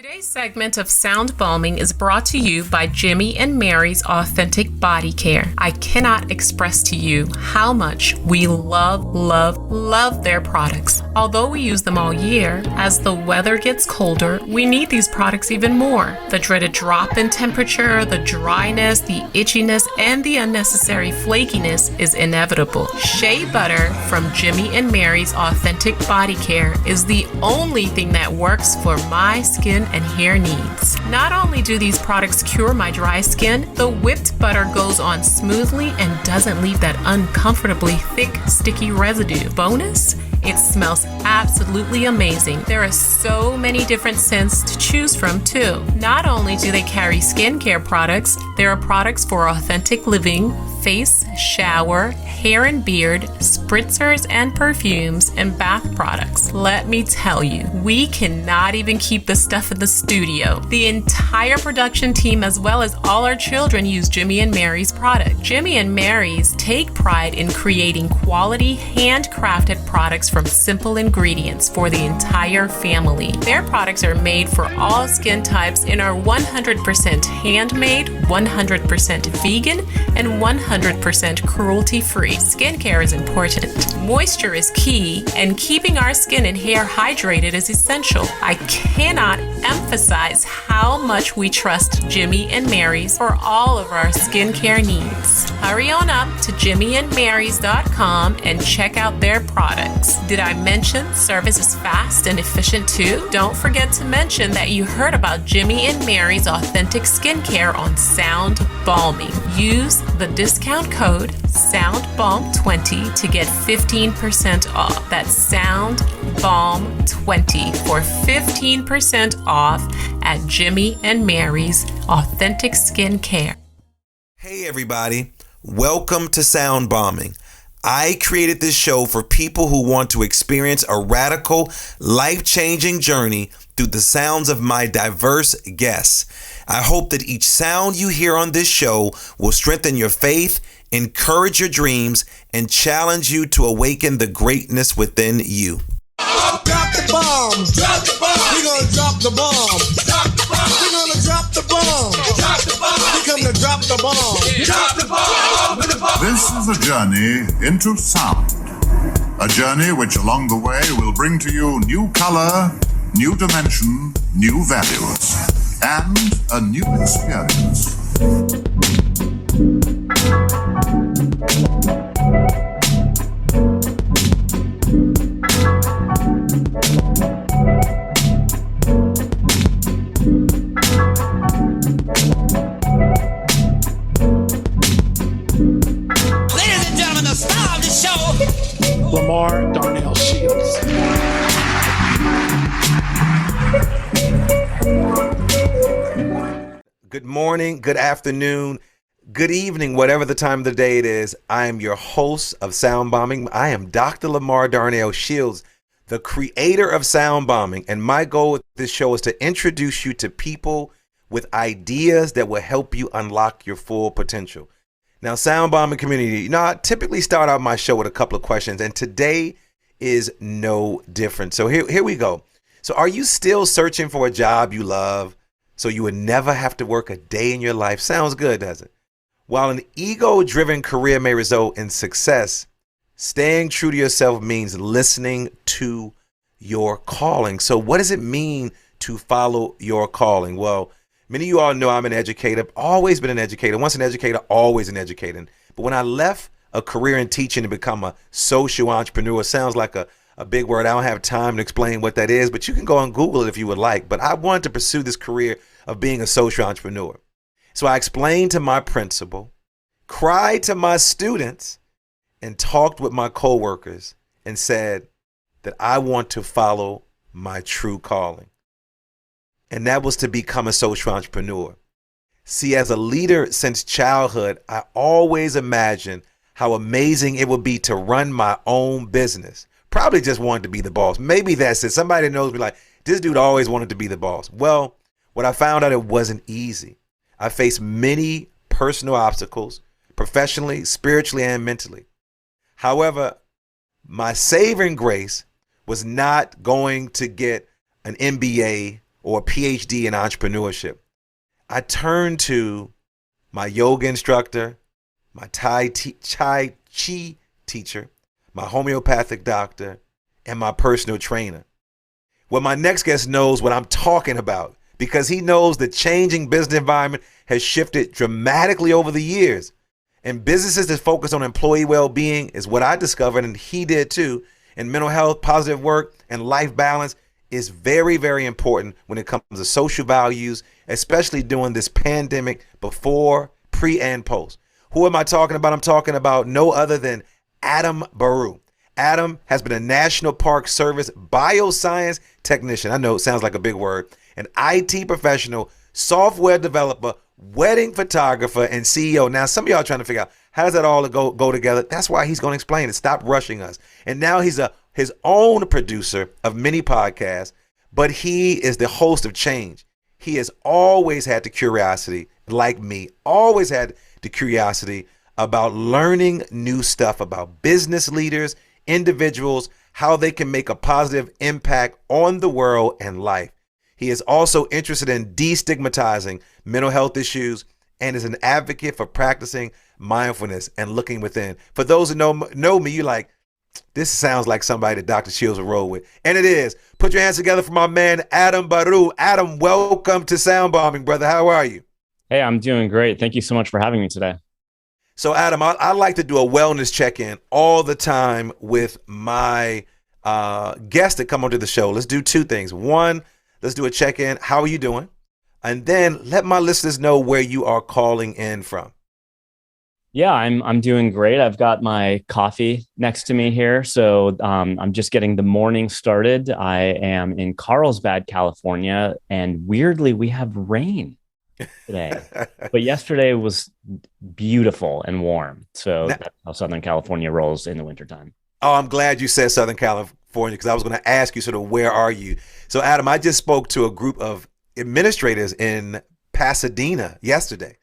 Today's segment of Sound Balming is brought to you by Jimmy and Mary's Authentic Body Care. I cannot express to you how much we love their products. Although we use them all year, as the weather gets colder, we need these products even more. The dreaded drop in temperature, the dryness, the itchiness, and the unnecessary flakiness is inevitable. Shea butter from Jimmy and Mary's Authentic Body Care is the only thing that works for my skin and hair needs. Not only do these products cure my dry skin, the whipped butter goes on smoothly and doesn't leave that uncomfortably thick, sticky residue. Bonus? It smells absolutely amazing. There are so many different scents to choose from too. Not only do they carry skincare products, there are products for authentic living, face, shower, hair and beard, spritzers and perfumes, and bath products. Let me tell you, we cannot even keep the stuff in the studio. The entire production team as well as all our children use Jimmy and Mary's product. Jimmy and Mary's take pride in creating quality, handcrafted products from simple ingredients for the entire family. Their products are made for all skin types and are 100% handmade, 100% vegan, and 100% cruelty-free. Skincare is important. Moisture is key, and keeping our skin and hair hydrated is essential. I cannot emphasize how much we trust Jimmy and Mary's for all of our skincare needs. Hurry on up to jimmyandmarys.com and check out their products. Did I mention service is fast and efficient too? Don't forget to mention that you heard about Jimmy and Mary's Authentic Skincare on Sound Balming. Use the discount code SOUNDBALM20 to get 15% off. That's SOUNDBALM20 for 15% off at Jimmy and Mary's Authentic Skincare. Hey everybody, welcome to Sound Bombing. I created this show for people who want to experience a radical, life-changing journey through the sounds of my diverse guests. I hope that each sound you hear on this show will strengthen your faith, encourage your dreams, and challenge you to awaken the greatness within you. Drop the bombs. Drop the bomb. We're gonna drop the bomb. Drop the bomb. We're gonna drop the bomb. Drop the bomb. We come to drop the bomb. Drop the bomb. This is a journey into sound. A journey which along the way will bring to you new color, new dimension, new values, and a new experience. Ladies and gentlemen, the star of the show, LaMarr, Darnell Shields. Good morning, good afternoon, good evening, whatever the time of the day it is. I am your host of Sound Bombing. I am Dr. LaMarr Darnell Shields, the creator of Sound Bombing. And my goal with this show is to introduce you to people with ideas that will help you unlock your full potential. Now, Sound Bombing community, I typically start out my show with a couple of questions, and today is no different. So here we go. So are you still searching for a job you love so you would never have to work a day in your life? Sounds good, doesn't it? While an ego-driven career may result in success, staying true to yourself means listening to your calling. So what does it mean to follow your calling? Well, many of you all know I'm an educator. I've always been an educator. Once an educator, always an educator. But when I left a career in teaching to become a social entrepreneur, sounds like a big word. I don't have time to explain what that is, but you can go and Google it if you would like. But I wanted to pursue this career of being a social entrepreneur. So I explained to my principal, cried to my students, and talked with my coworkers and said that I want to follow my true calling. And that was to become a social entrepreneur. See, as a leader since childhood, I always imagined how amazing it would be to run my own business. Probably just wanted to be the boss. Maybe that's it. Somebody knows me like, this dude always wanted to be the boss. Well, what I found out, it wasn't easy. I faced many personal obstacles, professionally, spiritually, and mentally. However, my saving grace was not going to get an MBA or a PhD in entrepreneurship. I turned to my yoga instructor, my Tai Chi teacher, my homeopathic doctor, and my personal trainer. Well, my next guest knows what I'm talking about because he knows the changing business environment has shifted dramatically over the years. And businesses that focus on employee well-being is what I discovered, and he did too. And mental health, positive work, and life balance is very, very important when it comes to social values, especially during this pandemic, before, pre, and post. Who am I talking about? I'm talking about no other than Adam Baruh. Adam has been a National Park Service bioscience technician. I know it sounds like a big word. An IT professional, software developer, wedding photographer, and CEO. Now, some of y'all are trying to figure out how does that all go together. That's why he's going to explain it. Stop rushing us. And now he's his own producer of many podcasts, but he is the host of Change. He has always had the curiosity, like me, always had the curiosity about learning new stuff about business leaders, individuals, how they can make a positive impact on the world and life. He is also interested in de-stigmatizing mental health issues and is an advocate for practicing mindfulness and looking within. For those who know me, you're like, this sounds like somebody that Dr. Shields will roll with. And it is. Put your hands together for my man, Adam Baruh. Adam, welcome to Sound Bombing, brother. How are you? Hey, I'm doing great. Thank you so much for having me today. So, Adam, I like to do a wellness check-in all the time with my guests that come onto the show. Let's do two things. One, let's do a check-in. How are you doing? And then let my listeners know where you are calling in from. Yeah, I'm doing great. I've got my coffee next to me here. So I'm just getting the morning started. I am in Carlsbad, California, and weirdly, we have rain today. But yesterday was beautiful and warm. So that's how Southern California rolls in the wintertime. Oh, I'm glad you said Southern California because I was going to ask you sort of where are you? So, Adam, I just spoke to a group of administrators in Pasadena yesterday.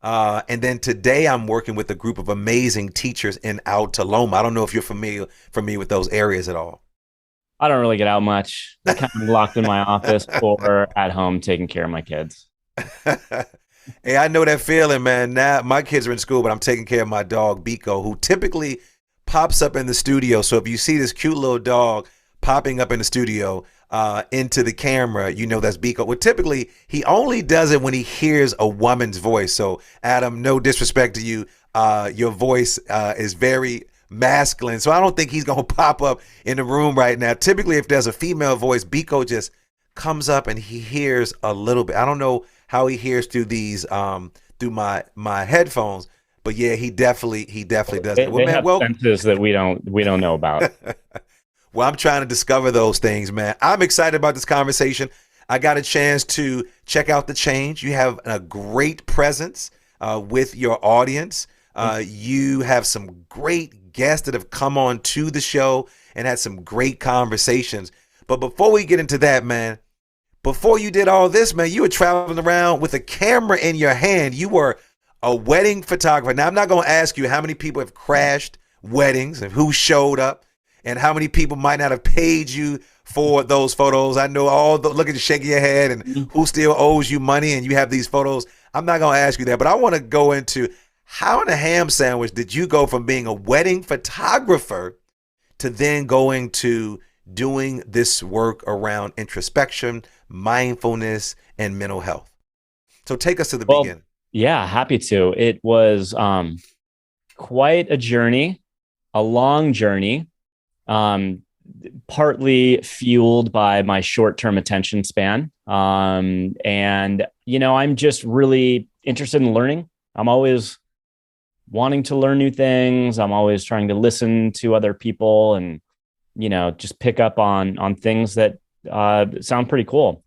And then today I'm working with a group of amazing teachers in Altaloma. I don't know if you're familiar with those areas at all. I don't really get out much. I'm kind of locked in my office or at home taking care of my kids. Hey, I know that feeling, man. Now my kids are in school, but I'm taking care of my dog, Biko, who typically pops up in the studio. So if you see this cute little dog popping up in the studio into the camera, you know that's Biko. Well, typically he only does it when he hears a woman's voice. So Adam, no disrespect to you, your voice is very masculine. So I don't think he's going to pop up in the room right now. Typically, if there's a female voice, Biko just comes up and he hears a little bit. I don't know how he hears through these through my headphones, but yeah, he definitely does. They have senses that we don't know about. Well, I'm trying to discover those things, man. I'm excited about this conversation. I got a chance to check out the Change. You have a great presence with your audience. You have some great guests that have come on to the show and had some great conversations. But before we get into that, man, before you did all this, man, you were traveling around with a camera in your hand. You were a wedding photographer. Now, I'm not going to ask you how many people have crashed weddings and who showed up and how many people might not have paid you for those photos. I know look at you shaking your head and who still owes you money and you have these photos. I'm not going to ask you that, but I want to go into how in a ham sandwich did you go from being a wedding photographer to then going to doing this work around introspection, mindfulness, and mental health? So take us to the beginning. Yeah, happy to. It was quite a journey, a long journey, partly fueled by my short-term attention span. And, I'm just really interested in learning. I'm always wanting to learn new things. I'm always trying to listen to other people and, just pick up on things that sound pretty cool.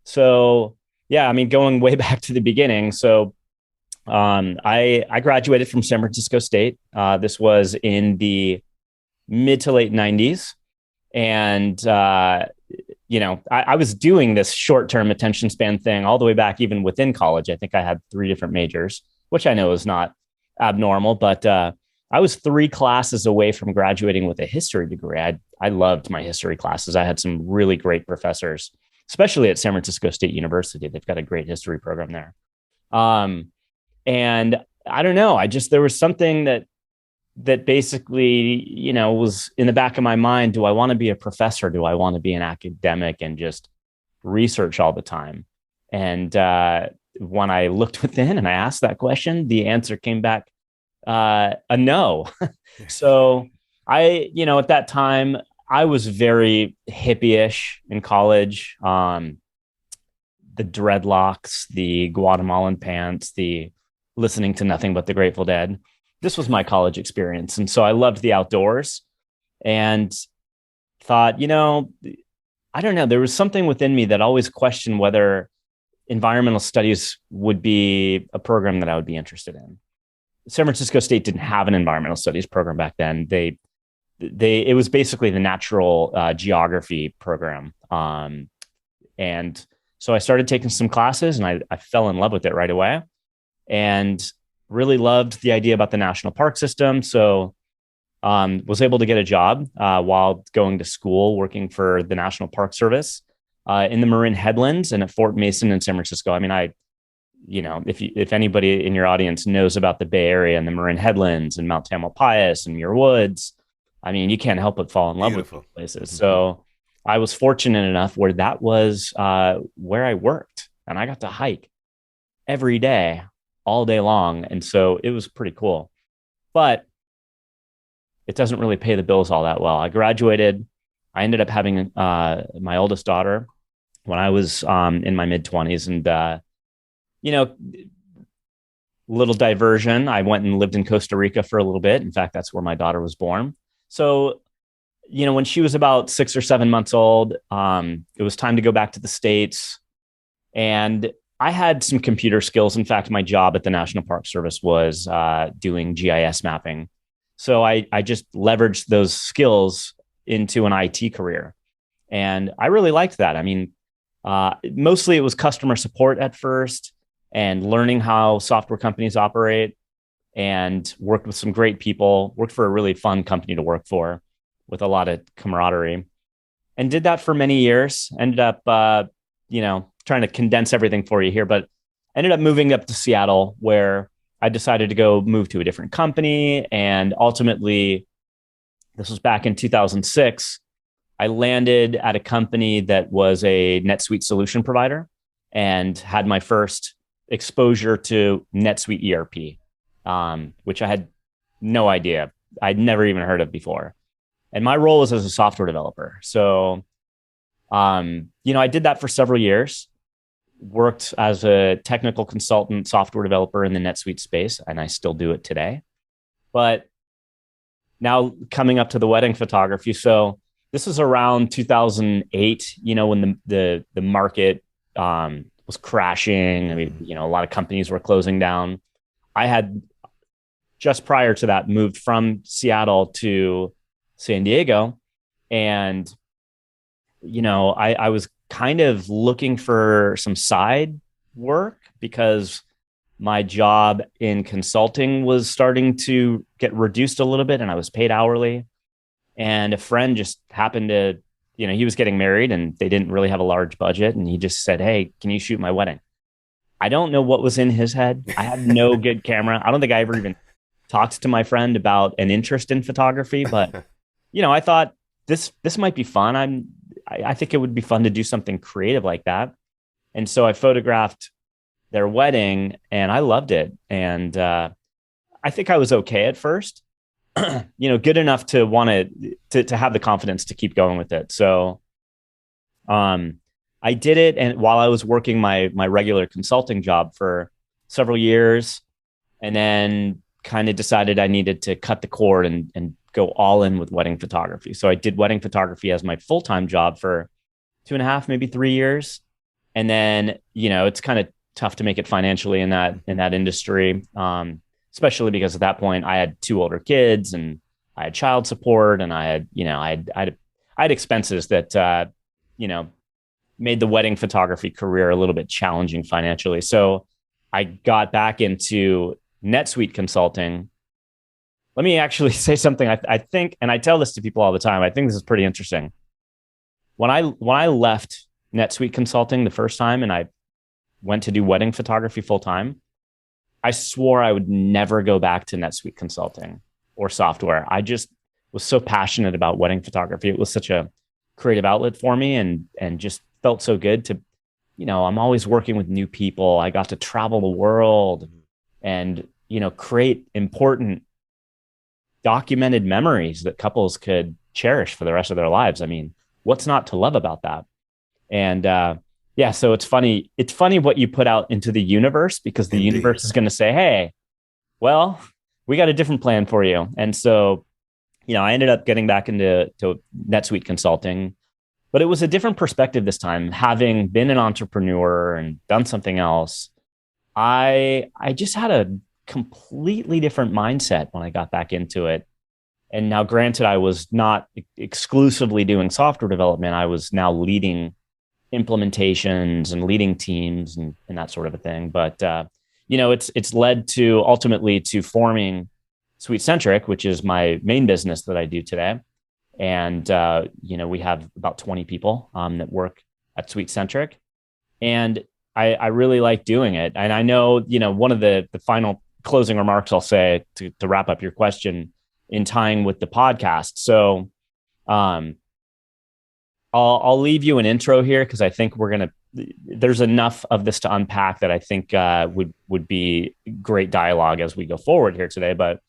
So, yeah, going way back to the beginning. So I graduated from San Francisco State. This was in the mid to late 90s. And, I was doing this short-term attention span thing all the way back, even within college. I think I had 3 different majors, which I know is not abnormal, but I was 3 classes away from graduating with a history degree. I loved my history classes. I had some really great professors. especially at San Francisco State University. They've got a great history program there. And I don't know, there was something that basically, was in the back of my mind. Do I want to be a professor? Do I want to be an academic and just research all the time? And when I looked within and I asked that question, the answer came back a no. So at that time, I was very hippie-ish in college. The dreadlocks, the Guatemalan pants, the listening to nothing but the Grateful Dead. This was my college experience. And so I loved the outdoors and thought, I don't know, there was something within me that always questioned whether environmental studies would be a program that I would be interested in. San Francisco State didn't have an environmental studies program back then. It was basically the natural geography program. And so I started taking some classes and I fell in love with it right away and really loved the idea about the national park system. So was able to get a job while going to school, working for the National Park Service in the Marin Headlands and at Fort Mason in San Francisco. I mean, if anybody in your audience knows about the Bay Area and the Marin Headlands and Mount Tamalpais and Muir Woods, I mean, you can't help but fall in love with these places. Mm-hmm. So I was fortunate enough where that was where I worked, and I got to hike every day, all day long. And so it was pretty cool, but it doesn't really pay the bills all that well. I graduated. I ended up having my oldest daughter when I was in my mid-20s. And, little diversion. I went and lived in Costa Rica for a little bit. In fact, that's where my daughter was born. So, when she was about 6 or 7 months old, it was time to go back to the States. And I had some computer skills. In fact, my job at the National Park Service was doing GIS mapping. So I just leveraged those skills into an IT career. And I really liked that. I mean, mostly it was customer support at first and learning how software companies operate, and worked with some great people, worked for a really fun company to work for with a lot of camaraderie, and did that for many years. Ended up, trying to condense everything for you here, but ended up moving up to Seattle, where I decided to go move to a different company. And ultimately, this was back in 2006, I landed at a company that was a NetSuite solution provider and had my first exposure to NetSuite ERP, which I had no idea. I'd never even heard of before. And my role was as a software developer. So, I did that for several years, worked as a technical consultant, software developer in the NetSuite space, and I still do it today. But now coming up to the wedding photography. So this is around 2008, when the market was crashing. I mean, a lot of companies were closing down. I had just prior to that moved from Seattle to San Diego. And, I was kind of looking for some side work because my job in consulting was starting to get reduced a little bit and I was paid hourly. And a friend just happened to, he was getting married and they didn't really have a large budget. And he just said, "Hey, can you shoot my wedding?" I don't know what was in his head. I had no good camera. I don't think I ever even talked to my friend about an interest in photography, but I thought this might be fun. I think it would be fun to do something creative like that. And so I photographed their wedding and I loved it. And I think I was okay at first, good enough to want to have the confidence to keep going with it. So I did it. And while I was working my regular consulting job for several years, and then kind of decided I needed to cut the cord and go all in with wedding photography. So I did wedding photography as my full-time job for 2.5, maybe 3 years. And then, it's kind of tough to make it financially in that industry. Especially because at that point I had 2 older kids and I had child support and I had expenses that, made the wedding photography career a little bit challenging financially. So I got back into NetSuite consulting. Let me actually say something. I think, and I tell this to people all the time, I think this is pretty interesting. When I left NetSuite consulting the first time and I went to do wedding photography full time, I swore I would never go back to NetSuite consulting or software. I just was so passionate about wedding photography. It was such a creative outlet for me and just felt so good to, I'm always working with new people. I got to travel the world and, create important documented memories that couples could cherish for the rest of their lives. I mean, what's not to love about that? And so it's funny. It's funny what you put out into the universe because the Indeed. universe is going to say, hey, well, we got a different plan for you. And so, I ended up getting back into NetSuite consulting, but it was a different perspective this time. Having been an entrepreneur and done something else, I just had a completely different mindset when I got back into it. And now, granted, I was not exclusively doing software development. I was now leading implementations and leading teams and that sort of a thing. But, it's led to ultimately to forming SuiteCentric, which is my main business that I do today. And, we have about 20 people that work at SuiteCentric. And I really like doing it. And I know, one of the final closing remarks I'll say to wrap up your question in tying with the podcast. So I'll leave you an intro here because I think there's enough of this to unpack that I think would be great dialogue as we go forward here today. But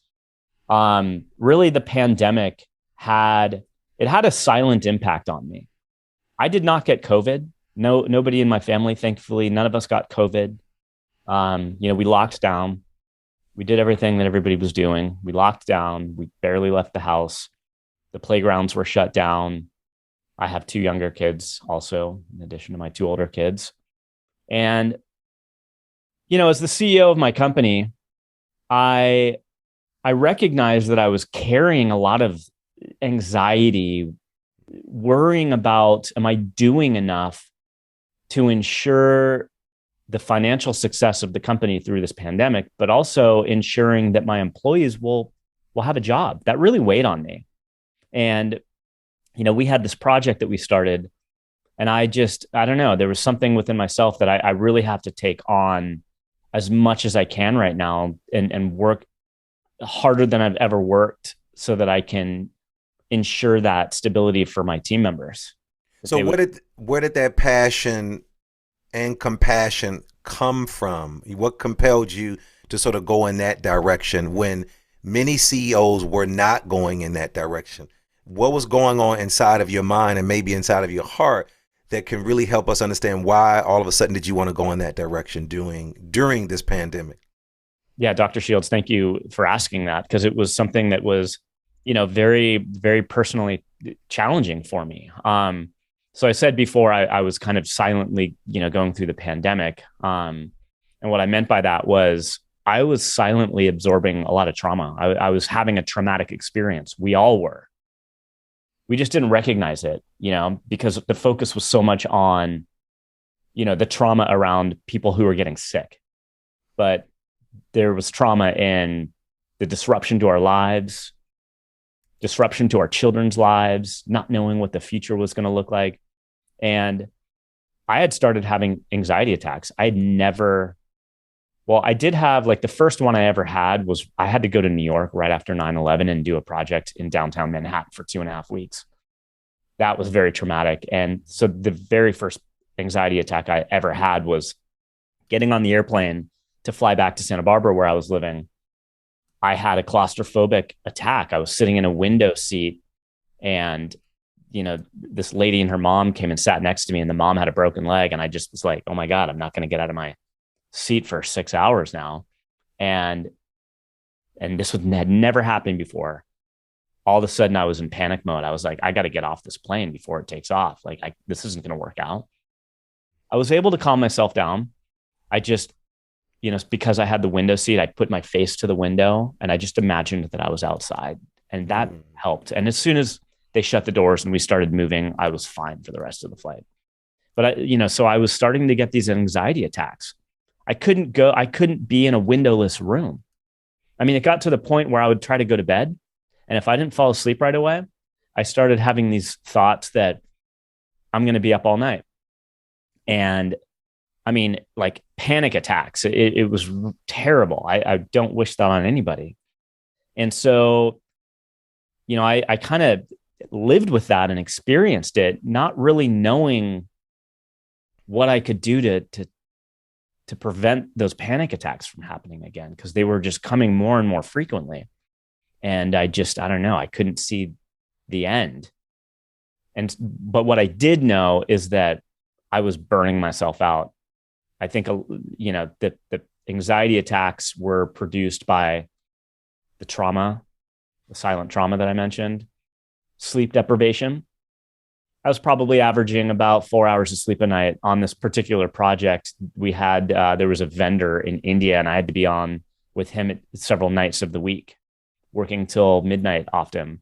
really the pandemic had a silent impact on me. I did not get COVID. Nobody in my family, thankfully, none of us got COVID. We locked down. We did everything that everybody was doing. We locked down. We barely left the house. The playgrounds were shut down. I have 2 younger kids also, in addition to my 2 older kids. And, as the CEO of my company, I recognized that I was carrying a lot of anxiety, worrying about, am I doing enough to ensure the financial success of the company through this pandemic, but also ensuring that my employees will have a job. That really weighed on me. And, we had this project that we started and I don't know, there was something within myself that I really have to take on as much as I can right now and work harder than I've ever worked so that I can ensure that stability for my team members. So where did that passion and compassion come from? What compelled you to sort of go in that direction when many CEOs were not going in that direction? What was going on inside of your mind and maybe inside of your heart that can really help us understand why all of a sudden did you want to go in that direction during this pandemic? Yeah, Dr. Shields, thank you for asking that because it was something that was, very, very personally challenging for me. So I said before, I was kind of silently, going through the pandemic. And what I meant by that was I was silently absorbing a lot of trauma. I was having a traumatic experience. We all were. We just didn't recognize it, because the focus was so much on, the trauma around people who were getting sick. But there was trauma in the disruption to our lives, disruption to our children's lives, not knowing what the future was going to look like. And I had started having anxiety attacks. I did have the first one I ever had was I had to go to New York right after 9/11 and do a project in downtown Manhattan for 2.5 weeks. That was very traumatic. And so the very first anxiety attack I ever had was getting on the airplane to fly back to Santa Barbara where I was living. I had a claustrophobic attack. I was sitting in a window seat and, this lady and her mom came and sat next to me and the mom had a broken leg. And I just was like, oh my God, I'm not going to get out of my seat for 6 hours now. And this had never happened before. All of a sudden I was in panic mode. I was like, I got to get off this plane before it takes off. This isn't going to work out. I was able to calm myself down. I just, because I had the window seat, I put my face to the window and I just imagined that I was outside and that helped. And as soon as they shut the doors and we started moving, I was fine for the rest of the flight. But so I was starting to get these anxiety attacks. I couldn't be in a windowless room. I mean, it got to the point where I would try to go to bed. And if I didn't fall asleep right away, I started having these thoughts that I'm going to be up all night. And I mean, like panic attacks. It was terrible. I don't wish that on anybody. And so, I kind of lived with that and experienced it, not really knowing what I could do to prevent those panic attacks from happening again, because they were just coming more and more frequently. And I don't know, I couldn't see the end. But what I did know is that I was burning myself out. I think, the anxiety attacks were produced by the trauma, the silent trauma that I mentioned, sleep deprivation. I was probably averaging about 4 hours of sleep a night on this particular project. We had, there was a vendor in India, and I had to be on with him at several nights of the week, working till midnight often.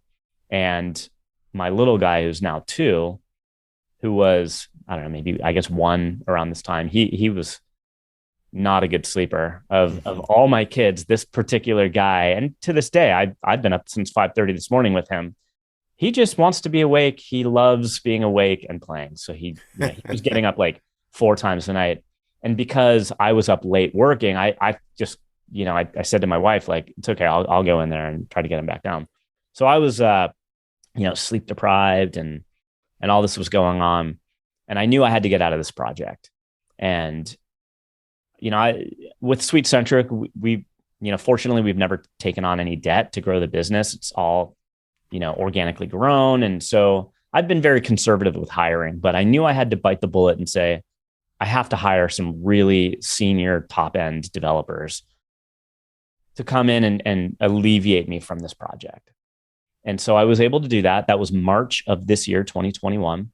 And my little guy, who's now 2, who was, I don't know, maybe, I guess 1 around this time, he was not a good sleeper. Of all my kids, this particular guy, and to this day, I've been up since 5:30 this morning with him. He just wants to be awake. He loves being awake and playing. So he was getting up like 4 times a night. And because I was up late working, I just, I said to my wife, like, it's okay, I'll go in there and try to get him back down. So I was, sleep deprived and all this was going on. And I knew I had to get out of this project. And, with SuiteCentric, we fortunately, we've never taken on any debt to grow the business. It's all, organically grown. And so I've been very conservative with hiring, but I knew I had to bite the bullet and say, I have to hire some really senior top end developers to come in and alleviate me from this project. And so I was able to do that. That was March of this year, 2021.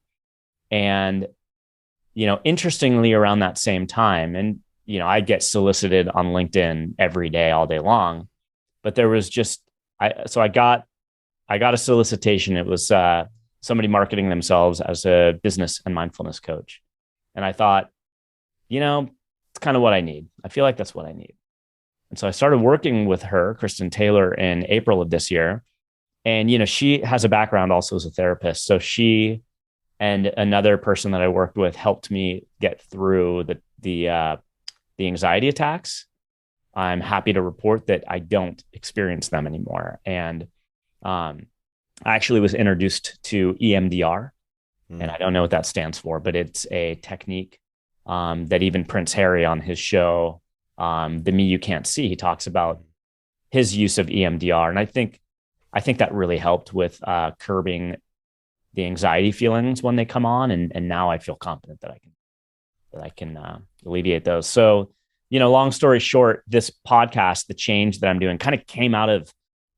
And, interestingly, around that same time, and, I get solicited on LinkedIn every day, all day long, but there was just, I got a solicitation. It was somebody marketing themselves as a business and mindfulness coach. And I thought, it's kind of what I need. I feel like that's what I need. And so I started working with her, Kristen Taylor, in April of this year. And, she has a background also as a therapist. So she and another person that I worked with helped me get through the anxiety attacks. I'm happy to report that I don't experience them anymore. And I actually was introduced to EMDR, and I don't know what that stands for, but it's a technique that even Prince Harry on his show, The Me You Can't See, he talks about his use of EMDR. And I think that really helped with curbing the anxiety feelings when they come on. And now I feel confident that I can alleviate those. So, long story short, this podcast, the change that I'm doing, kind of came out of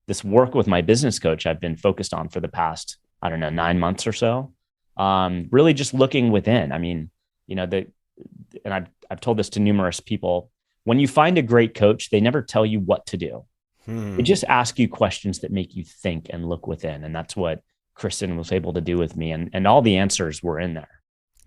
this work with my business coach I've been focused on for the past, 9 months or so. Really just looking within. I mean, and I've told this to numerous people. When you find a great coach, they never tell you what to do. They just ask you questions that make you think and look within. And that's what Kristen was able to do with me. And all the answers were in there.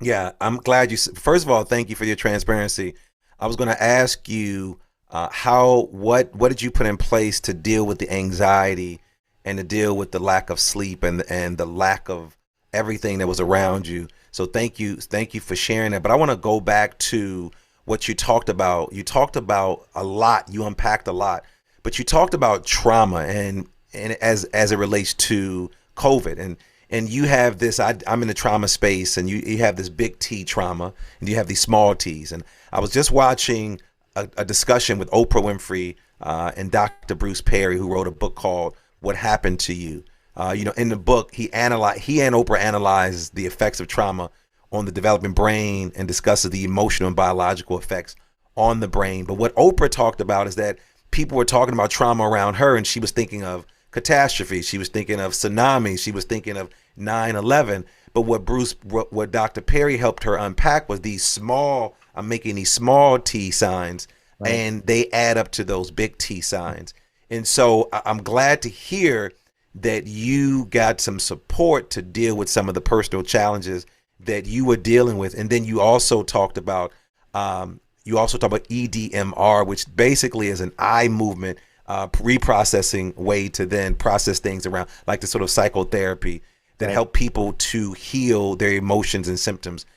Yeah, I'm glad first of all, thank you for your transparency. I was going to ask you what did you put in place to deal with the anxiety and to deal with the lack of sleep and the lack of everything that was around you. So thank you for sharing that. But I want to go back to what you talked about. You talked about a lot. You unpacked a lot. But you talked about trauma and as it relates to COVID and you have this. I'm in the trauma space, and you have this big T trauma, and you have these small T's. And I was just watching a discussion with Oprah Winfrey and Dr. Bruce Perry, who wrote a book called "What Happened to You." In the book, he and Oprah analyze the effects of trauma on the developing brain and discusses the emotional and biological effects on the brain. But what Oprah talked about is that people were talking about trauma around her, and she was thinking of catastrophe. She was thinking of tsunamis. She was thinking of 9/11. But what Dr. Perry helped her unpack was I'm making these small T signs, right, and they add up to those big T signs. And so I'm glad to hear that you got some support to deal with some of the personal challenges that you were dealing with. And then you also talked about EDMR, which basically is an eye movement reprocessing way to then process things around, like the sort of psychotherapy that help people to heal their emotions and symptoms,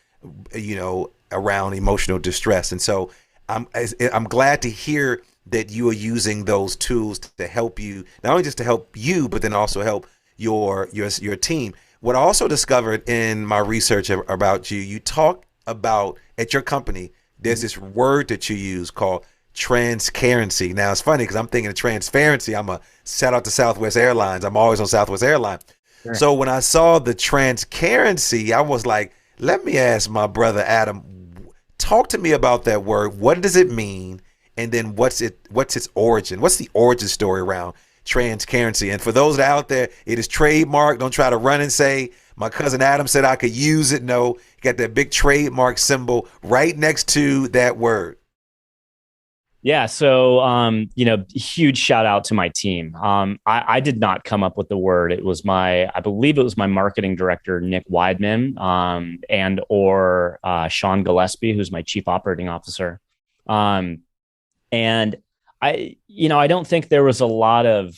around emotional distress. And so I'm glad to hear that you are using those tools to help you, not only just to help you, but then also help your team. What I also discovered in my research about you, you talk about at your company, there's this word that you use called transparency. Now it's funny because I'm thinking of transparency. I'm a shout out to Southwest Airlines. I'm always on Southwest Airlines. Sure. So when I saw the transparency, I was like, let me ask my brother Adam, talk to me about that word. What does it mean? And then what's its origin? What's the origin story around transparency? And for those out there, it is trademark. Don't try to run and say, my cousin Adam said I could use it. No, you got that big trademark symbol right next to that word. Yeah. So, huge shout out to my team. I did not come up with the word. It was I believe it was my marketing director, Nick Weidman, or Sean Gillespie, who's my chief operating officer. And I don't think there was a lot of,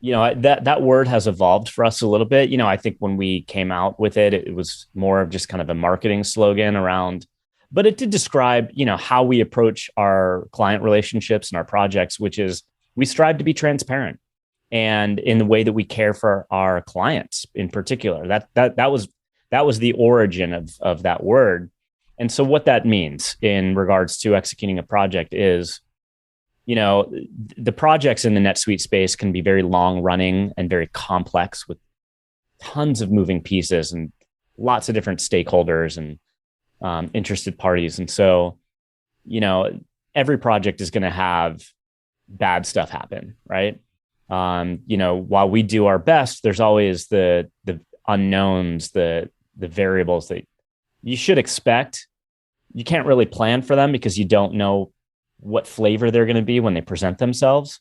that word has evolved for us a little bit. I think when we came out with it, it was more of just kind of a marketing slogan around, but it did describe, how we approach our client relationships and our projects, which is we strive to be transparent and in the way that we care for our clients in particular. That was the origin of that word. And so what that means in regards to executing a project is, the projects in the NetSuite space can be very long running and very complex with tons of moving pieces and lots of different stakeholders and interested parties. And so, every project is going to have bad stuff happen, right? While we do our best, there's always the unknowns, the variables that you should expect. You can't really plan for them because you don't know what flavor they're going to be when they present themselves.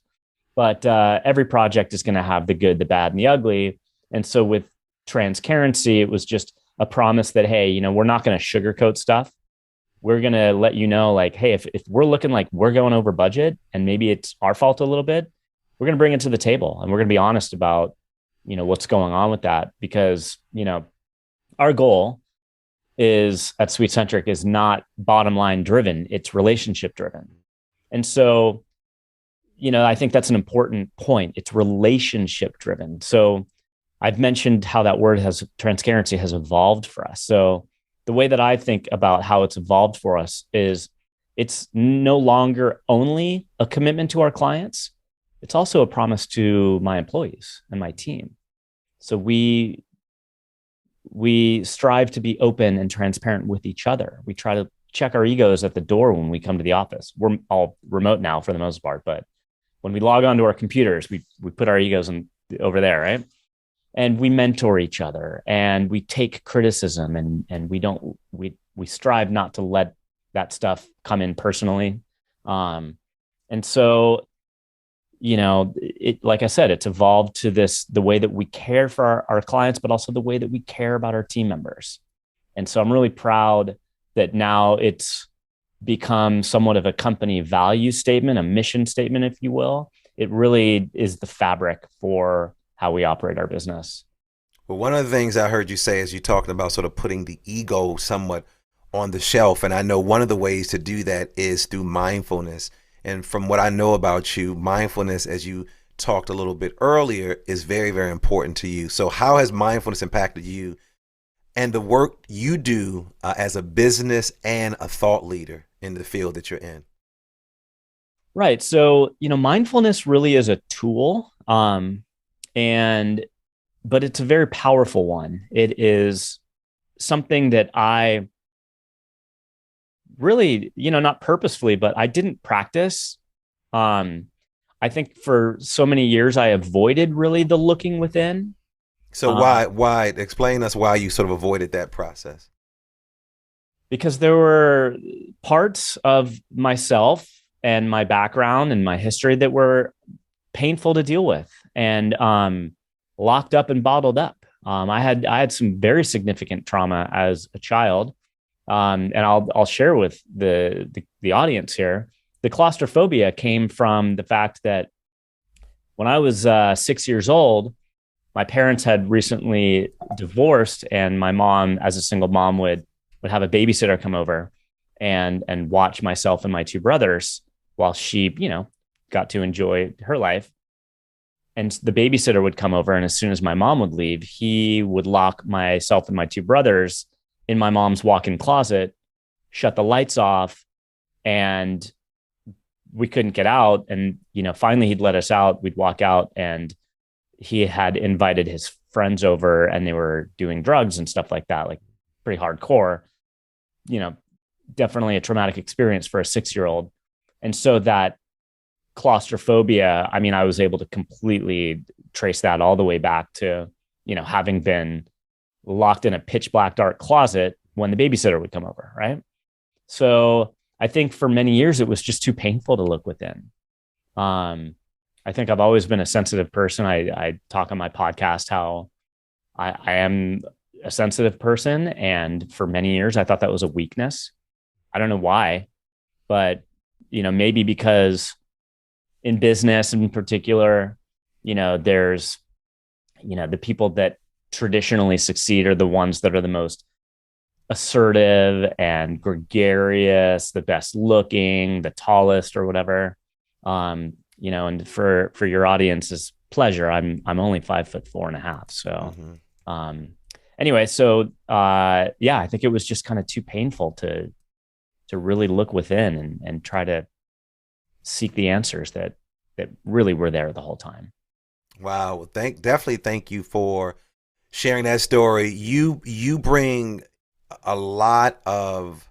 But every project is going to have the good, the bad, and the ugly. And so with transparency, it was just a promise that, hey, we're not going to sugarcoat stuff. We're going to let you know, like, hey, if we're looking like we're going over budget and maybe it's our fault a little bit, we're going to bring it to the table and we're going to be honest about, what's going on with that. Because, our goal is at SuiteCentric is not bottom line driven, it's relationship driven. And so, I think that's an important point. It's relationship driven. So I've mentioned how that word transparency has evolved for us. So the way that I think about how it's evolved for us is it's no longer only a commitment to our clients. It's also a promise to my employees and my team. So we strive to be open and transparent with each other. We try to check our egos at the door when we come to the office. We're all remote now for the most part, but when we log onto our computers, we put our egos over there, right? And we mentor each other and we take criticism and we strive not to let that stuff come in personally. And so, like I said, it's evolved to the way that we care for our clients, but also the way that we care about our team members. And so I'm really proud that now it's become somewhat of a company value statement, a mission statement, if you will. It really is the fabric for how we operate our business. Well, one of the things I heard you say is you talking about sort of putting the ego somewhat on the shelf. And I know one of the ways to do that is through mindfulness. And from what I know about you, mindfulness, as you talked a little bit earlier, is very, very important to you. So how has mindfulness impacted you and the work you do as a business and a thought leader in the field that you're in? Right. So, mindfulness really is a tool, but it's a very powerful one. It is something that I really, not purposefully, but I didn't practice. I think for so many years, I avoided really the looking within. So why explain us why you sort of avoided that process? Because there were parts of myself and my background and my history that were painful to deal with and locked up and bottled up. I had some very significant trauma as a child, and I'll share with the audience here. The claustrophobia came from the fact that when I was 6 years old, my parents had recently divorced, and my mom, as a single mom, would would have a babysitter come over and watch myself and my two brothers while she, got to enjoy her life. And the babysitter would come over, and as soon as my mom would leave, he would lock myself and my two brothers in my mom's walk-in closet, shut the lights off, and we couldn't get out. And, finally he'd let us out. We'd walk out, and he had invited his friends over, and they were doing drugs and stuff like that, like pretty hardcore, definitely a traumatic experience for a 6-year-old. And so that claustrophobia, I was able to completely trace that all the way back to, having been locked in a pitch black dark closet when the babysitter would come over. Right. So I think for many years, it was just too painful to look within. I think I've always been a sensitive person. I talk on my podcast how I am a sensitive person. And for many years, I thought that was a weakness. I don't know why, but, maybe because in business in particular, there's, the people that traditionally succeed are the ones that are the most assertive and gregarious, the best looking, the tallest or whatever. And for your audience's pleasure, I'm only 5'4.5". So, anyway, so I think it was just kind of too painful to really look within and try to seek the answers that really were there the whole time. Wow. Definitely thank you for sharing that story. You bring a lot of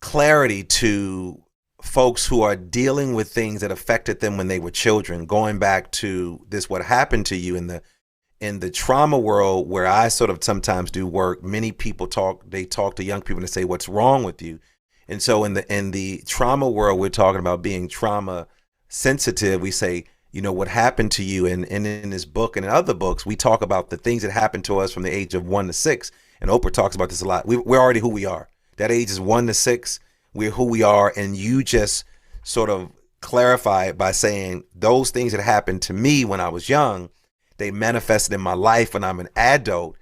clarity to folks who are dealing with things that affected them when they were children, going back to what happened to you in the trauma world, where I sort of sometimes do work. Many people talk to young people and say, what's wrong with you? And so in the trauma world, we're talking about being trauma sensitive. We say, what happened to you. And in this book and in other books, we talk about the things that happened to us from the age of 1 to 6. And Oprah talks about this a lot. We're already who we are. That age is 1 to 6. We're who we are. And you just sort of clarify it by saying those things that happened to me when I was young, they manifested in my life when I'm an adult.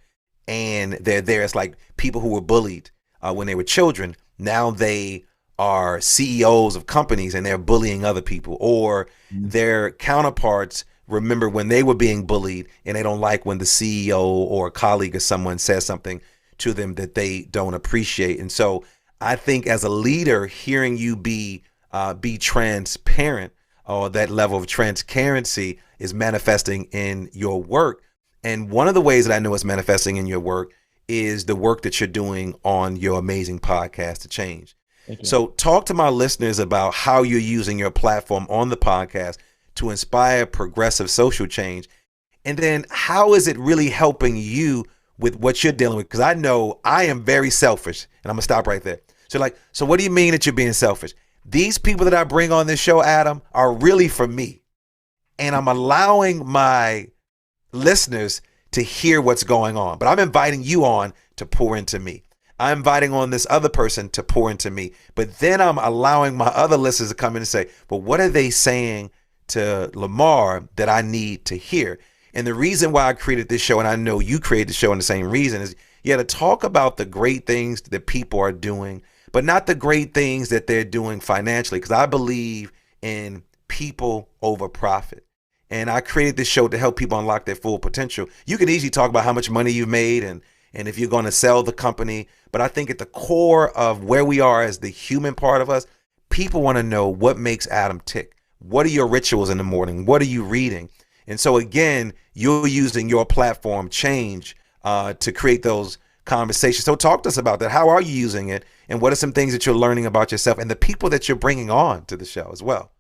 And they're there. It's like people who were bullied when they were children. Now they are CEOs of companies and they're bullying other people, or their counterparts remember when they were being bullied and they don't like when the CEO or a colleague or someone says something to them that they don't appreciate. And so I think as a leader, hearing you be transparent, or that level of transparency is manifesting in your work. And one of the ways that I know it's manifesting in your work is the work that you're doing on your amazing podcast, To Change. So talk to my listeners about how you're using your platform on the podcast to inspire progressive social change. And then how is it really helping you with what you're dealing with? Because I know I am very selfish, and I'm going to stop right there. So what do you mean that you're being selfish? These people that I bring on this show, Adam, are really for me. And I'm allowing my listeners to hear what's going on. But I'm inviting you on to pour into me. I'm inviting on this other person to pour into me. But then I'm allowing my other listeners to come in and say, but what are they saying to LaMarr that I need to hear? And the reason why I created this show, and I know you created the show in the same reason, is to talk about the great things that people are doing, but not the great things that they're doing financially. Because I believe in people over profit. And I created this show to help people unlock their full potential. You can easily talk about how much money you've made and if you're going to sell the company. But I think at the core of where we are as the human part of us, people want to know what makes Adam tick. What are your rituals in the morning? What are you reading? And so again, you're using your platform Change to create those conversations. So talk to us about that. How are you using it? And what are some things that you're learning about yourself and the people that you're bringing on to the show as well?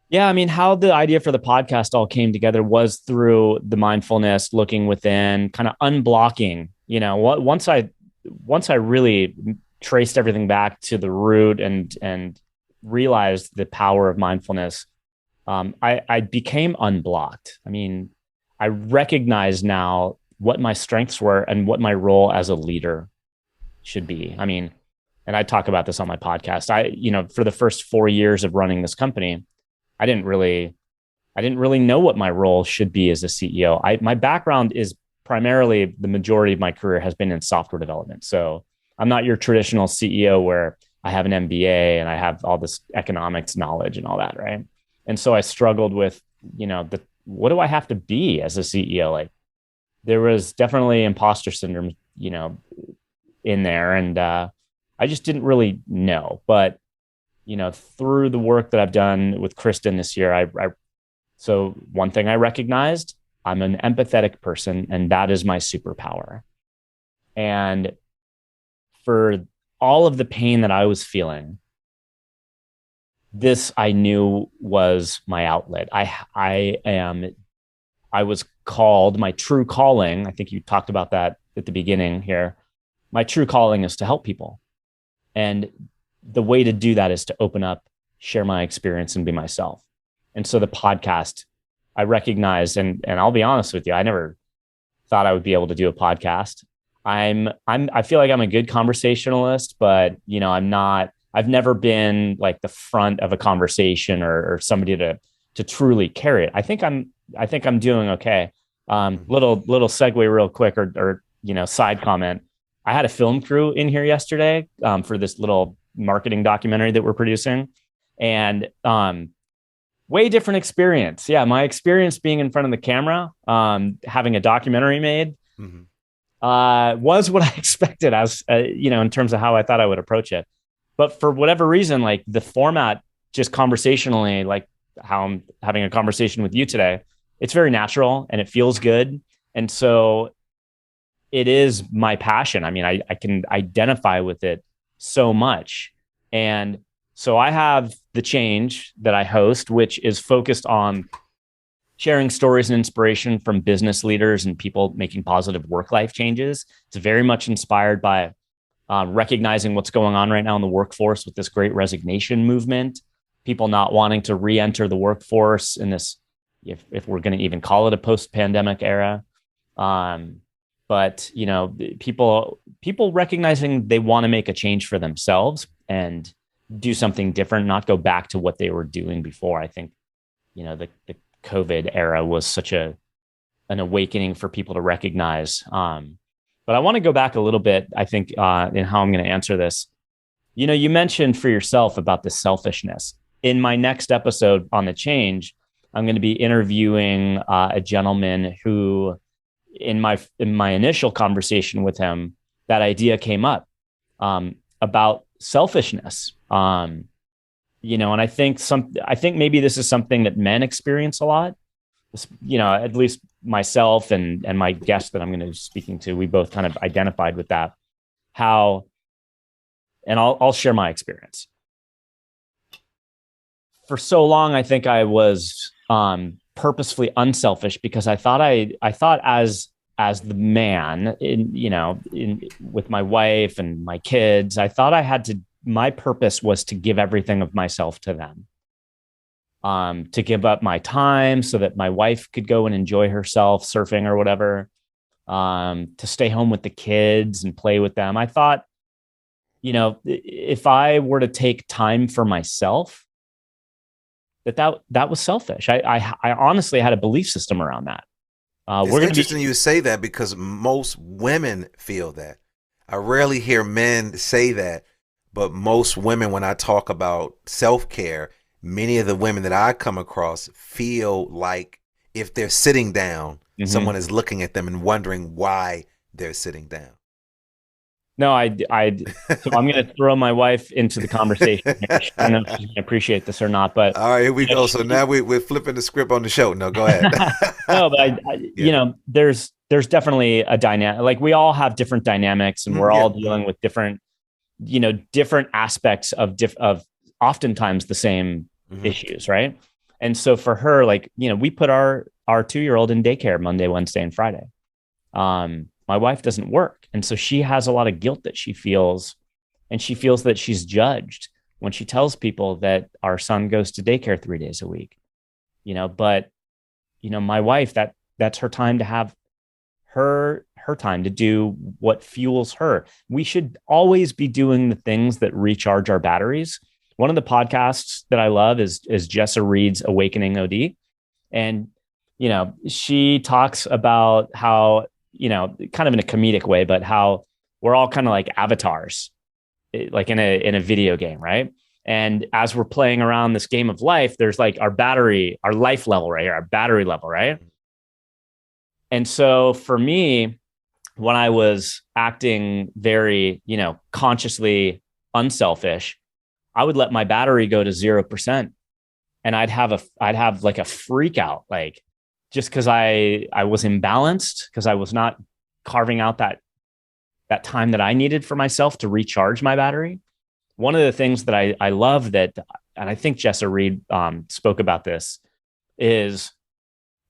Yeah, how the idea for the podcast all came together was through the mindfulness, looking within, kind of unblocking. Once I really traced everything back to the root and realized the power of mindfulness, I became unblocked. I recognize now what my strengths were and what my role as a leader should be. And I talk about this on my podcast. For the first 4 years of running this company, I didn't really know what my role should be as a CEO. My background is primarily the majority of my career has been in software development. So I'm not your traditional CEO where I have an MBA and I have all this economics knowledge and all that, right? And so I struggled with, what do I have to be as a CEO? Like, there was definitely imposter syndrome, in there. And I just didn't really know. But, through the work that I've done with Kristen this year, so one thing I recognized, I'm an empathetic person, and that is my superpower. And for all of the pain that I was feeling, this I knew was my outlet. I was called, my true calling. I think you talked about that at the beginning here. My true calling is to help people. And the way to do that is to open up, share my experience, and be myself. And so the podcast, I recognized, and I'll be honest with you, I never thought I would be able to do a podcast. I feel like I'm a good conversationalist, but I've never been like the front of a conversation or somebody to truly carry it. I think I'm doing okay. Little segue real quick or side comment. I had a film crew in here yesterday for this little marketing documentary that we're producing, and way different experience. Yeah, my experience being in front of the camera, having a documentary made, was what I expected as in terms of how I thought I would approach it. But for whatever reason, like the format, just conversationally, like how I'm having a conversation with you today, it's very natural and it feels good. And so it is my passion. I mean, I can identify with it so much. And so I have The Change that I host, which is focused on sharing stories and inspiration from business leaders and people making positive work-life changes. It's very much inspired by recognizing what's going on right now in the workforce with this great resignation movement, people not wanting to re-enter the workforce in this, if we're going to even call it a post-pandemic era. But people recognizing they want to make a change for themselves and do something different, not go back to what they were doing before. I think, the COVID era was such an awakening for people to recognize. But I want to go back a little bit, I think, in how I'm going to answer this. You mentioned for yourself about the selfishness. In my next episode on The Change, I'm going to be interviewing a gentleman who, in my initial conversation with him, that idea came up about selfishness. And I think maybe this is something that men experience a lot. At least myself and my guest that I'm going to be speaking to, we both kind of identified with that. And I'll share my experience. For so long, I think I was purposefully unselfish because I thought as the man with my wife and my kids, I thought my purpose was to give everything of myself to them. To give up my time so that my wife could go and enjoy herself surfing or whatever, to stay home with the kids and play with them. I thought, if I were to take time for myself, that was selfish. I honestly had a belief system around that. It's interesting you say that because most women feel that. I rarely hear men say that, but most women, when I talk about self-care, many of the women that I come across feel like if they're sitting down, someone is looking at them and wondering why they're sitting down. No, so I'm going to throw my wife into the conversation. I don't know if she's going to appreciate this or not, but all right, here we go. So now we're flipping the script on the show. No, go ahead. No, but there's definitely a dynamic. Like we all have different dynamics, and we're all dealing with different aspects of oftentimes the same issues, right? And so for her, we put our 2-year-old in daycare Monday, Wednesday, and Friday. My wife doesn't work. And so she has a lot of guilt that she feels, and she feels that she's judged when she tells people that our son goes to daycare 3 days a week, but my wife, that's her time to have her time to do what fuels her. We should always be doing the things that recharge our batteries. One of the podcasts that I love is Jessa Reed's Awakening OD. And, she talks about how kind of in a comedic way, but how we're all kind of like avatars, like in a video game, right? And as we're playing around this game of life, there's like our life level right here, our battery level, right? And so for me, when I was acting very, consciously unselfish, I would let my battery go to 0%, and I'd have like a freak out, like just because I was imbalanced, because I was not carving out that time that I needed for myself to recharge my battery. One of the things that I love that, and I think Jessa Reed spoke about this, is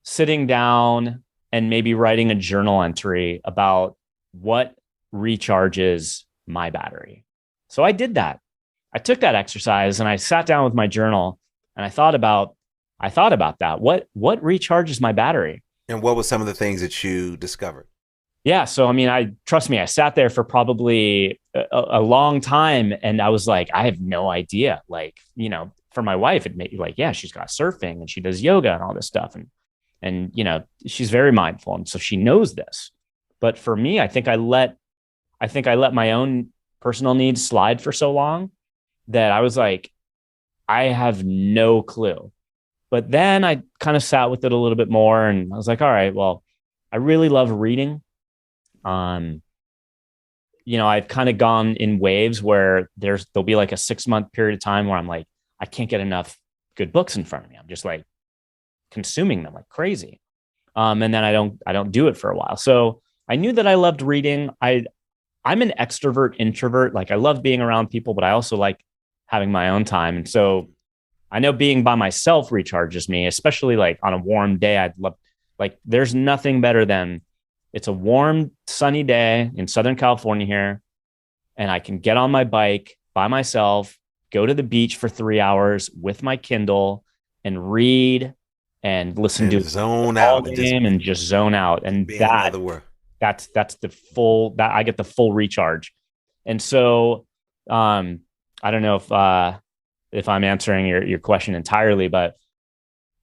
sitting down and maybe writing a journal entry about what recharges my battery. So I did that. I took that exercise and I sat down with my journal and I thought about that. What recharges my battery? And what were some of the things that you discovered? Yeah. So, I mean, trust me, I sat there for probably a long time, and I was like, I have no idea. Like, for my wife, it made like, yeah, she's got surfing and she does yoga and all this stuff. And, she's very mindful. And so she knows this. But for me, I think I let my own personal needs slide for so long that I was like, I have no clue. But then I kind of sat with it a little bit more, and I was like, all right, well, I really love reading. I've kind of gone in waves where there'll be like a 6-month period of time where I'm like, I can't get enough good books in front of me. I'm just like consuming them like crazy. And then I don't do it for a while. So I knew that I loved reading. I'm an extrovert introvert. Like, I love being around people, but I also like having my own time. And so I know being by myself recharges me, especially like on a warm day. I'd love, like, there's nothing better than, it's a warm, sunny day in Southern California here, and I can get on my bike by myself, go to the beach for 3 hours with my Kindle and read and listen to zone out and just zone out. And that's the full, that I get the full recharge. And so, I don't know if I'm answering your question entirely, but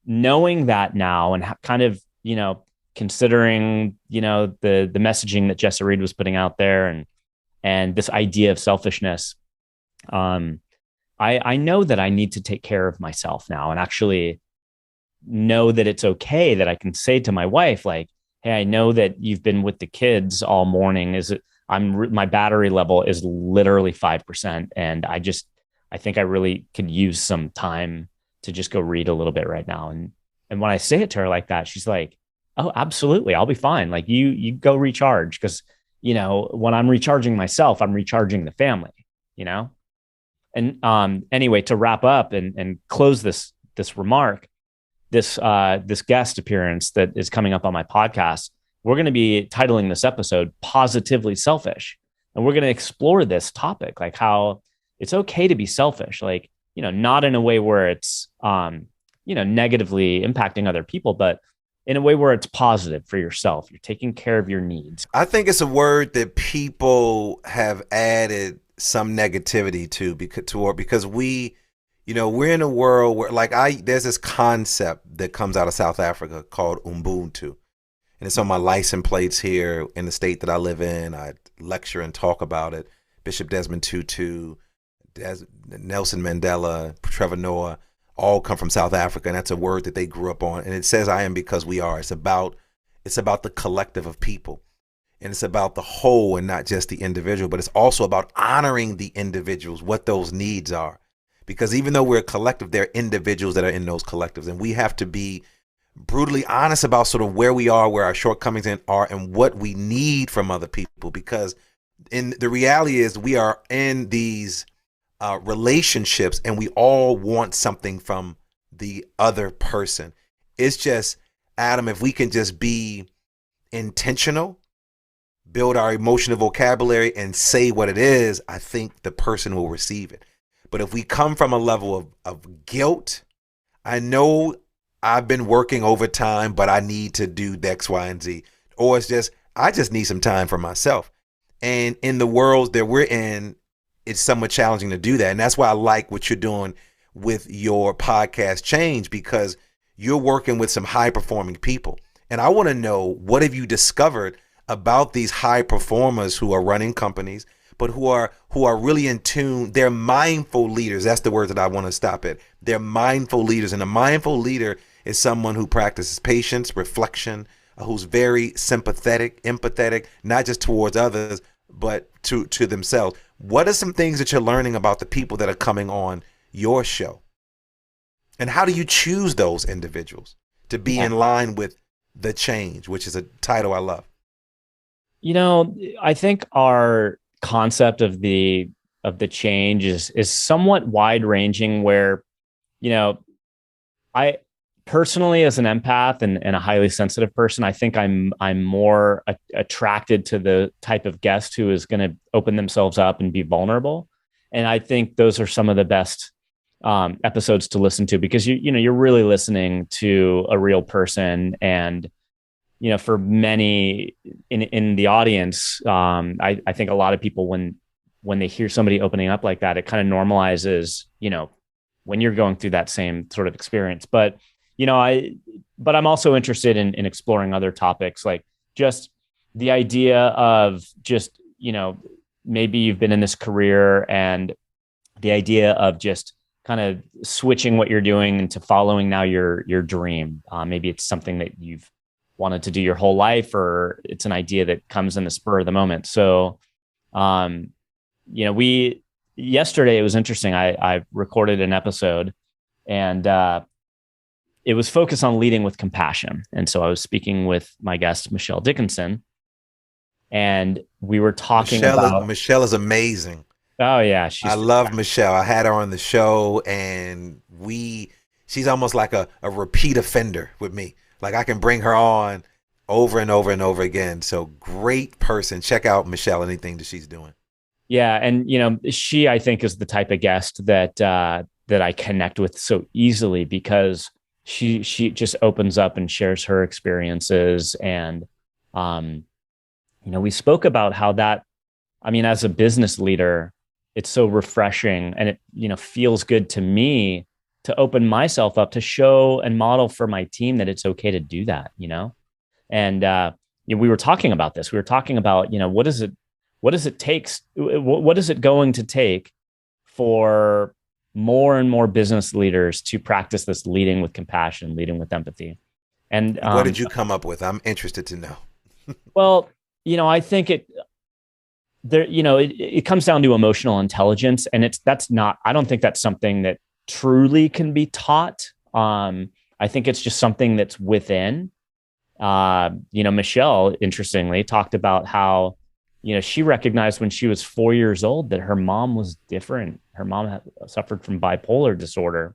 knowing that now and kind of, considering, the messaging that Jessa Reed was putting out there and this idea of selfishness, I know that I need to take care of myself now, and actually know that it's okay that I can say to my wife, like, hey, I know that you've been with the kids all morning. My battery level is literally 5%. And I think I really could use some time to just go read a little bit right now. And when I say it to her like that, she's like, oh, absolutely, I'll be fine. Like, you go recharge. Cause when I'm recharging myself, I'm recharging the family, And anyway, to wrap up and close this remark, this guest appearance that is coming up on my podcast, we're going to be titling this episode Positively Selfish. And we're going to explore this topic, like how it's okay to be selfish, like, not in a way where it's, negatively impacting other people, but in a way where it's positive for yourself. You're taking care of your needs. I think it's a word that people have added some negativity to because we, we're in a world where there's this concept that comes out of South Africa called Ubuntu. And it's on my license plates here in the state that I live in. I lecture and talk about it. Bishop Desmond Tutu, Nelson Mandela, Trevor Noah, all come from South Africa. And that's a word that they grew up on. And it says, I am because we are. It's about the collective of people. And it's about the whole and not just the individual, but it's also about honoring the individuals, what those needs are. Because even though we're a collective, there are individuals that are in those collectives. And we have to be brutally honest about sort of where we are, where our shortcomings are, and what we need from other people. Because the reality is we are in these relationships and we all want something from the other person. It's just, Adam, if we can just be intentional, build our emotional vocabulary and say what it is, I think the person will receive it. But if we come from a level of guilt, I know I've been working overtime, but I need to do X, Y, and Z. Or it's just, I just need some time for myself. And in the world that we're in, it's somewhat challenging to do that. And that's why I like what you're doing with your podcast Change, because you're working with some high performing people. And I want to know, what have you discovered about these high performers who are running companies, but who are really in tune. They're mindful leaders. That's the word that I want to stop at. They're mindful leaders. And a mindful leader is someone who practices patience, reflection, who's very sympathetic, empathetic, not just towards others, but to themselves. What are some things that you're learning about the people that are coming on your show? And how do you choose those individuals to be in line with the change, which is a title I love? You know, I think our concept of the change is somewhat wide ranging, where, you know, I personally, as an empath and a highly sensitive person, I think I'm more attracted to the type of guest who is going to open themselves up and be vulnerable. And I think those are some of the best episodes to listen to, because you're really listening to a real person. And, you know, for many in the audience, I think a lot of people, when they hear somebody opening up like that, it kind of normalizes, you know, when you're going through that same sort of experience. But, you know, I'm also interested in exploring other topics, like just the idea of just, you know, maybe you've been in this career, and the idea of just kind of switching what you're doing into following now your dream. Maybe it's something that you've wanted to do your whole life, or it's an idea that comes in the spur of the moment. So, you know, yesterday it was interesting. I recorded an episode, and it was focused on leading with compassion. And so I was speaking with my guest, Michelle Dickinson, and we were talking about... Michelle is amazing. Oh yeah. I love Michelle. I had her on the show, and she's almost like a repeat offender with me. Like, I can bring her on over and over and over again. So great person. Check out Michelle, anything that she's doing. Yeah. And, you know, she, I think, is the type of guest that I connect with so easily, because she just opens up and shares her experiences. And, you know, we spoke about how that, I mean, as a business leader, it's so refreshing, and it, you know, feels good to me to open myself up, to show and model for my team that it's okay to do that, you know? And, you know, we were talking about this. We were talking about, you know, what is it going to take for more and more business leaders to practice this leading with compassion, leading with empathy? And what did you come up with? I'm interested to know. Well, you know, I think it comes down to emotional intelligence, and I don't think that's something that truly can be taught. I think it's just something that's within. You know, Michelle, interestingly, talked about how, you know, she recognized when she was 4 years old that her mom was different. Her mom suffered from bipolar disorder.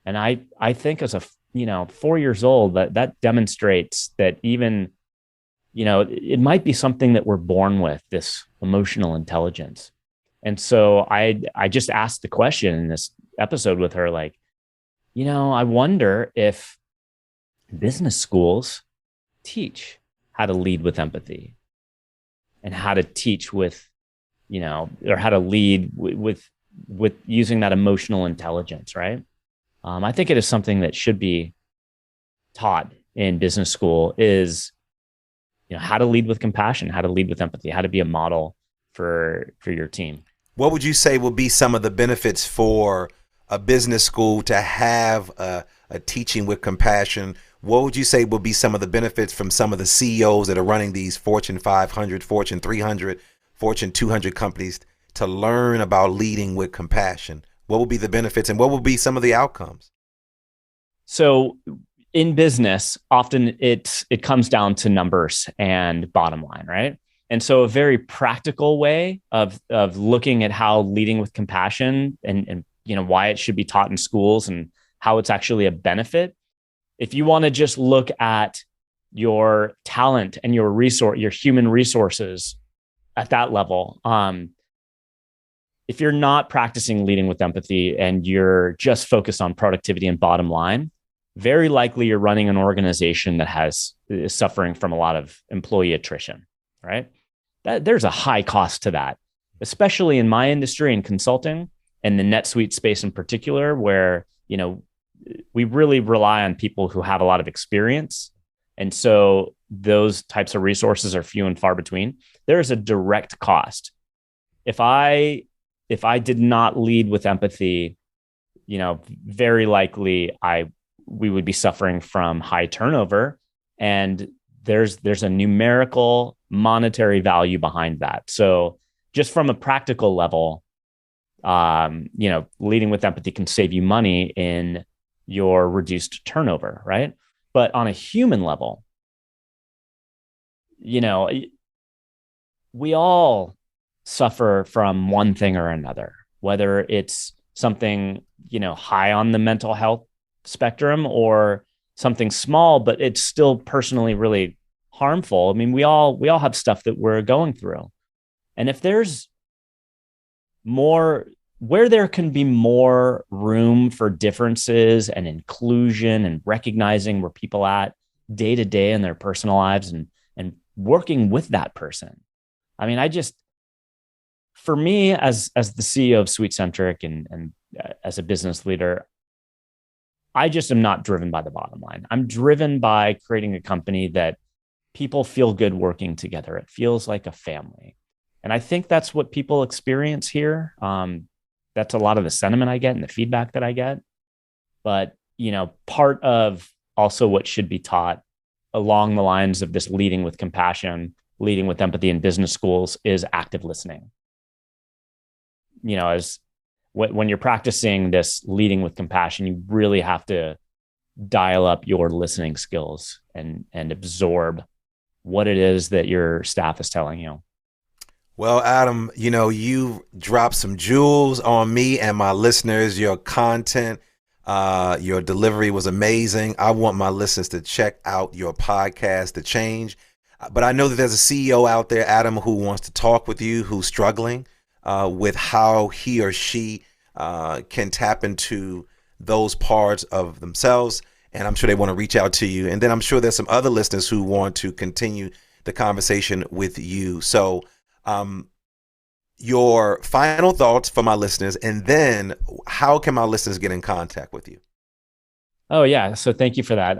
And I think as 4 years old, that demonstrates that even, you know, it might be something that we're born with, this emotional intelligence. And so I just asked the question in this episode with her, like, you know, I wonder if business schools teach how to lead with empathy, and how to teach with, you know, or how to lead with using that emotional intelligence, right? I think it is something that should be taught in business school, is, you know, how to lead with compassion, how to lead with empathy, how to be a model for your team. What would you say will be some of the benefits for a business school to have a teaching with compassion? What would you say will be some of the benefits from some of the CEOs that are running these Fortune 500, Fortune 300, Fortune 200 companies to learn about leading with compassion? What will be the benefits, and what will be some of the outcomes? So in business, often it comes down to numbers and bottom line, right? And so a very practical way of looking at how leading with compassion and you know, why it should be taught in schools and how it's actually a benefit. If you want to just look at your talent and your human resources at that level, if you're not practicing leading with empathy and you're just focused on productivity and bottom line, very likely you're running an organization that is suffering from a lot of employee attrition, right? There's a high cost to that, especially in my industry in consulting and the NetSuite space in particular, where, you know, we really rely on people who have a lot of experience. And so those types of resources are few and far between, there is a direct cost. If I did not lead with empathy, very likely we would be suffering from high turnover, and there's a numerical monetary value behind that. So just from a practical level, leading with empathy can save you money in your reduced turnover, right? But on a human level, we all suffer from one thing or another, whether it's something, high on the mental health spectrum or something small, but it's still personally really harmful. I mean, we all have stuff that we're going through. And if there's more, where there can be more room for differences and inclusion and recognizing where people at day to day in their personal lives and working with that person. I mean, for me as the CEO of SuiteCentric and as a business leader, I just am not driven by the bottom line. I'm driven by creating a company that people feel good working together. It feels like a family. And I think that's what people experience here. That's a lot of the sentiment I get and the feedback that I get. But, part of also what should be taught along the lines of this leading with compassion, leading with empathy in business schools is active listening. As when you're practicing this leading with compassion, you really have to dial up your listening skills and absorb what it is that your staff is telling you. Well, Adam, you dropped some jewels on me and my listeners. Your content, your delivery was amazing. I want my listeners to check out your podcast, The Change. But I know that there's a CEO out there, Adam, who wants to talk with you, who's struggling with how he or she can tap into those parts of themselves. And I'm sure they want to reach out to you. And then I'm sure there's some other listeners who want to continue the conversation with you. So your final thoughts for my listeners, and then how can my listeners get in contact with you? Oh yeah. So thank you for that.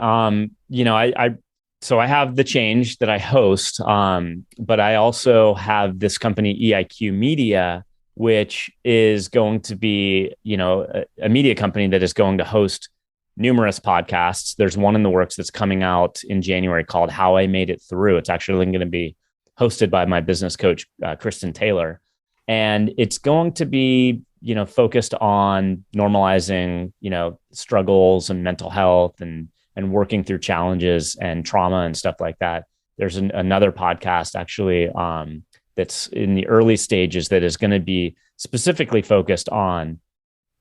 So I have The Change that I host, but I also have this company, EIQ Media, which is going to be, a media company that is going to host numerous podcasts. There's one in the works that's coming out in January called How I Made It Through. It's actually going to be hosted by my business coach, Kristen Taylor. And it's going to be, focused on normalizing, struggles and mental health and working through challenges and trauma and stuff like that. There's another podcast actually that's in the early stages that is going to be specifically focused on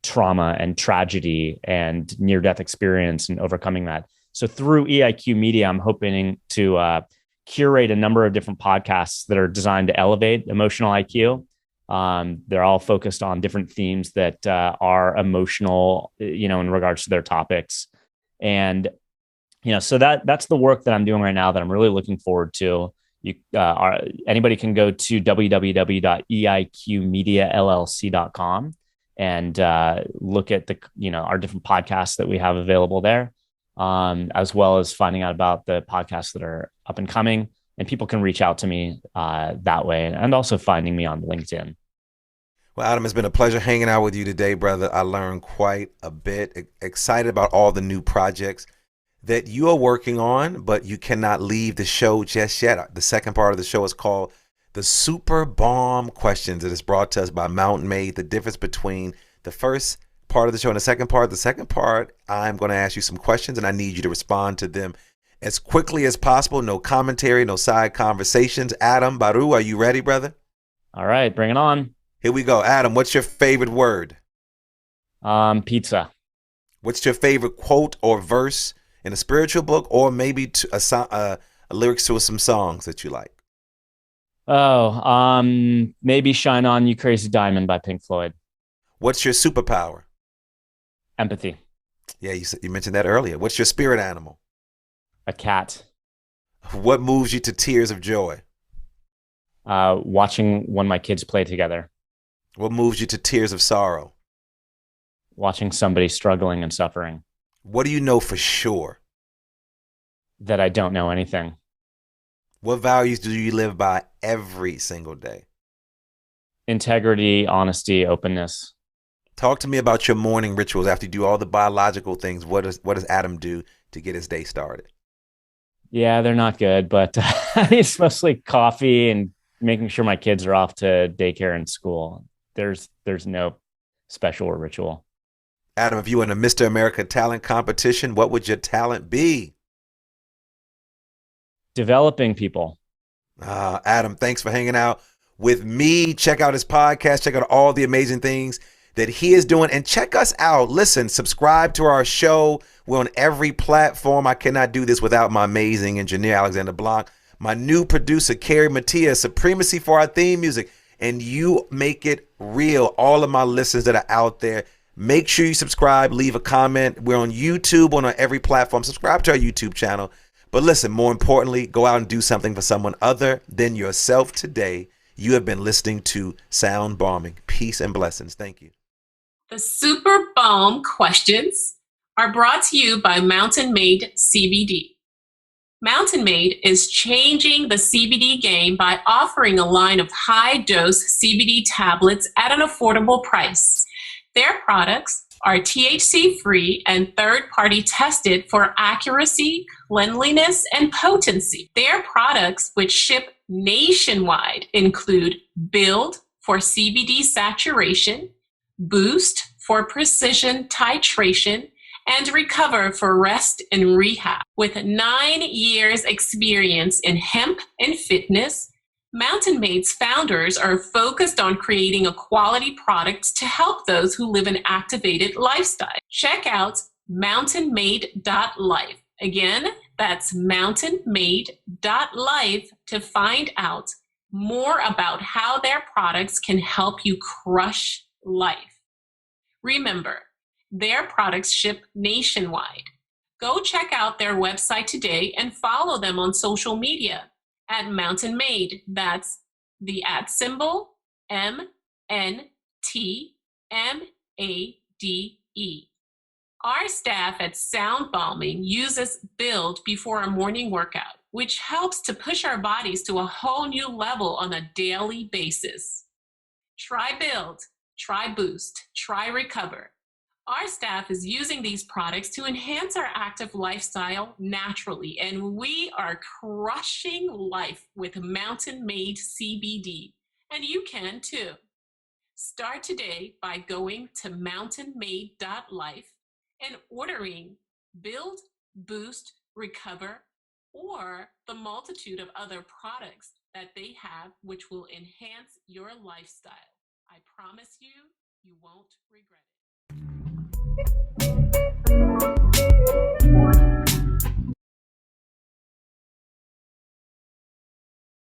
trauma and tragedy and near-death experience and overcoming that. So through EIQ Media, I'm hoping to curate a number of different podcasts that are designed to elevate emotional IQ. They're all focused on different themes that are emotional, in regards to their topics. And so that's the work that I'm doing right now that I'm really looking forward to. Anybody can go to www.eiqmediallc.com and look at our different podcasts that we have available there, as well as finding out about the podcasts that are up and coming. And people can reach out to me that way, and also finding me on LinkedIn. Well, Adam, it's been a pleasure hanging out with you today, brother. I learned quite a bit. Excited about all the new projects that you are working on, but you cannot leave the show just yet. The second part of the show is called The Super Bomb Questions. It is brought to us by Mountain Made. The difference between the first part of the show and the second part, I'm going to ask you some questions, and I need you to respond to them as quickly as possible. No commentary, no side conversations. Adam, Baruh, are you ready, brother? All right, bring it on. Here we go. Adam, what's your favorite word? Pizza. What's your favorite quote or verse in a spiritual book, or maybe a lyrics to some songs that you like? Maybe Shine On You Crazy Diamond by Pink Floyd. What's your superpower? Empathy. Yeah, you mentioned that earlier. What's your spirit animal? A cat. What moves you to tears of joy? Watching when my kids play together. What moves you to tears of sorrow? Watching somebody struggling and suffering. What do you know for sure? That I don't know anything. What values do you live by every single day? Integrity, honesty, openness. Talk to me about your morning rituals after you do all the biological things. What does Adam do to get his day started? Yeah, they're not good, but it's mostly coffee and making sure my kids are off to daycare and school. There's no special ritual. Adam, if you were in a Mr. America talent competition, what would your talent be? Developing people. Adam, thanks for hanging out with me. Check out his podcast. Check out all the amazing things that he is doing. And check us out. Listen, subscribe to our show. We're on every platform. I cannot do this without my amazing engineer, Alexander Blanc, my new producer, Carrie Mattia, Supremacy for our theme music. And you make it real. All of my listeners that are out there, make sure you subscribe, leave a comment. We're on YouTube, on every platform. Subscribe to our YouTube channel. But listen, more importantly, go out and do something for someone other than yourself today. You have been listening to Sound Bombing. Peace and blessings. Thank you. The Super Balm questions are brought to you by Mountain Made CBD. Mountain Made is changing the CBD game by offering a line of high-dose CBD tablets at an affordable price. Their products are THC-free and third-party tested for accuracy, cleanliness, and potency. Their products, which ship nationwide, include Build for CBD saturation, Boost for precision titration, and Recover for rest and rehab. With 9 years experience in hemp and fitness, Mountain Made's founders are focused on creating a quality product to help those who live an activated lifestyle. Check out mountainmade.life. Again, that's mountainmade.life to find out more about how their products can help you crush life. Remember, their products ship nationwide. Go check out their website today and follow them on social media at Mountain Made. That's the @ MNTMADE. Our staff at Sound Bombing uses Build before a morning workout, which helps to push our bodies to a whole new level on a daily basis. Try Build, try Boost, try Recover. Our staff is using these products to enhance our active lifestyle naturally, and we are crushing life with Mountain Made CBD, and you can too. Start today by going to mountainmade.life and ordering Build, Boost, Recover, or the multitude of other products that they have which will enhance your lifestyle. I promise you, you won't regret it.